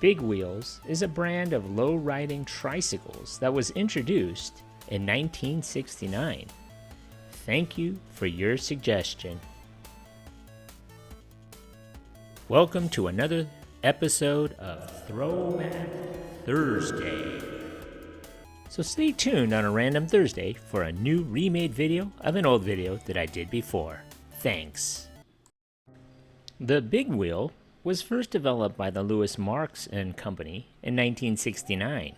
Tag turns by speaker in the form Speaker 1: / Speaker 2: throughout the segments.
Speaker 1: Big Wheels is a brand of low-riding tricycles that was introduced in 1969. Thank you for your suggestion. Welcome to another episode of Throwback Thursday. So stay tuned on a random Thursday for a new remade video of an old video that I did before. Thanks. The Big Wheel was first developed by the Louis Marx and Company in 1969.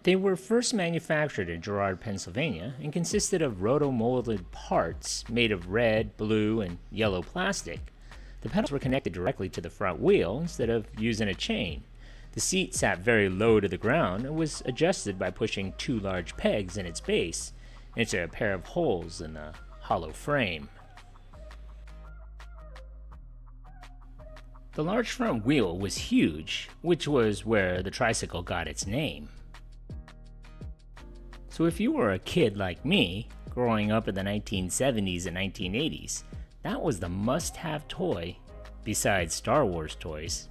Speaker 1: They were first manufactured in Girard, Pennsylvania, and consisted of roto-molded parts made of red, blue, and yellow plastic. The pedals were connected directly to the front wheel instead of using a chain. The seat sat very low to the ground and was adjusted by pushing two large pegs in its base into a pair of holes in the hollow frame. The large front wheel was huge, which was where the tricycle got its name. So if you were a kid like me, growing up in the 1970s and 1980s, that was the must-have toy, besides Star Wars toys.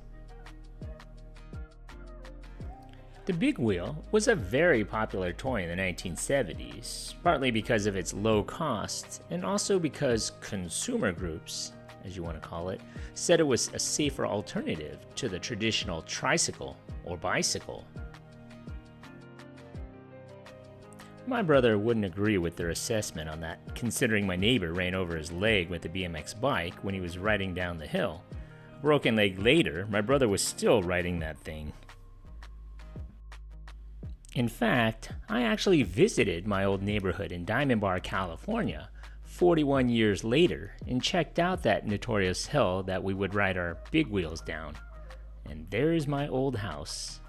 Speaker 1: The Big Wheel was a very popular toy in the 1970s, partly because of its low cost, and also because consumer groups, as you want to call it, said it was a safer alternative to the traditional tricycle or bicycle. My brother wouldn't agree with their assessment on that, considering my neighbor ran over his leg with a BMX bike when he was riding down the hill. A broken leg later, my brother was still riding that thing. In fact, I actually visited my old neighborhood in Diamond Bar, California, 41 years later, and checked out that notorious hill that we would ride our big wheels down. And there's my old house.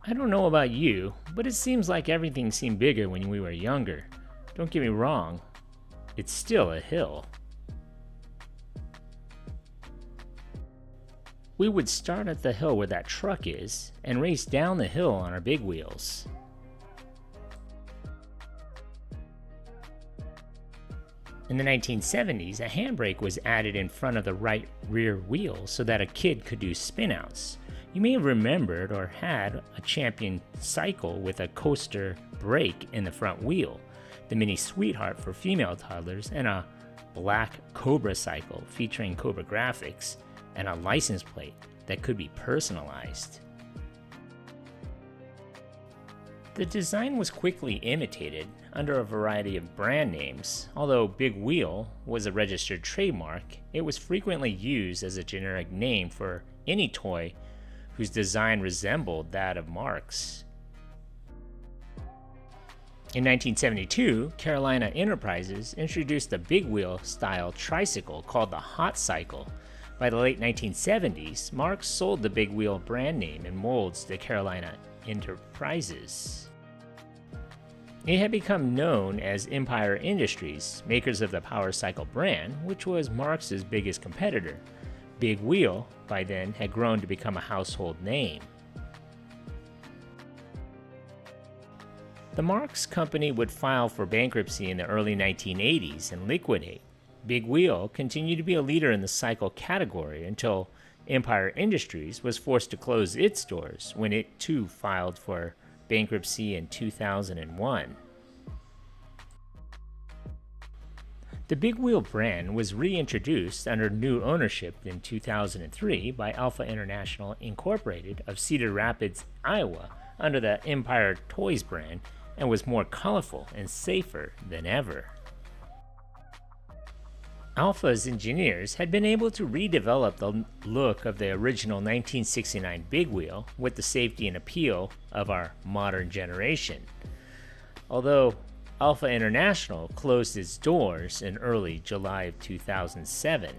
Speaker 1: I don't know about you, but it seems like everything seemed bigger when we were younger. Don't get me wrong, it's still a hill. We would start at the hill where that truck is and race down the hill on our big wheels. In the 1970s, a handbrake was added in front of the right rear wheel so that a kid could do spinouts. You may have remembered or had a champion cycle with a coaster brake in the front wheel, the mini sweetheart for female toddlers, and a black Cobra cycle featuring Cobra graphics and a license plate that could be personalized. The design was quickly imitated under a variety of brand names. Although Big Wheel was a registered trademark, it was frequently used as a generic name for any toy whose design resembled that of Marx. In 1972, Carolina Enterprises introduced a big wheel style tricycle called the Hot Cycle. By the late 1970s, Marx sold the Big Wheel brand name and molds to Carolina Enterprises. It had become known as Empire Industries, makers of the Power Cycle brand, which was Marx's biggest competitor. Big Wheel, by then, had grown to become a household name. The Marx Company would file for bankruptcy in the early 1980s and liquidate. Big Wheel continued to be a leader in the cycle category until Empire Industries was forced to close its doors when it too filed for bankruptcy in 2001. The Big Wheel brand was reintroduced under new ownership in 2003 by Alpha International Incorporated of Cedar Rapids, Iowa, under the Empire Toys brand, and was more colorful and safer than ever. Alpha's engineers had been able to redevelop the look of the original 1969 Big Wheel with the safety and appeal of our modern generation. Although Alpha International closed its doors in early July of 2007.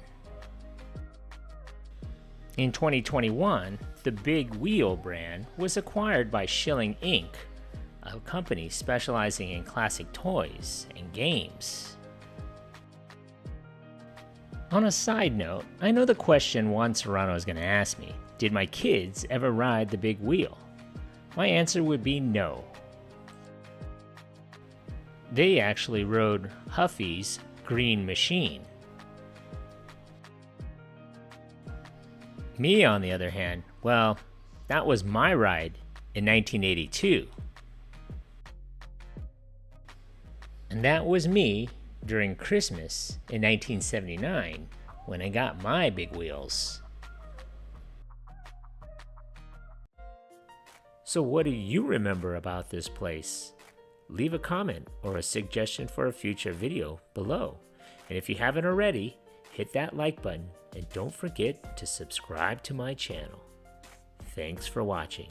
Speaker 1: In 2021, the Big Wheel brand was acquired by Schilling Inc., a company specializing in classic toys and games. On a side note, I know the question Juan Serrano is going to ask me, did my kids ever ride the Big Wheel? My answer would be no. They actually rode Huffy's Green Machine. Me, on the other hand, well, that was my ride in 1982. And that was me during Christmas in 1979 when I got my big wheels. So what do you remember about this place? Leave a comment or a suggestion for a future video below. And if you haven't already, hit that like button and don't forget to subscribe to my channel. Thanks for watching.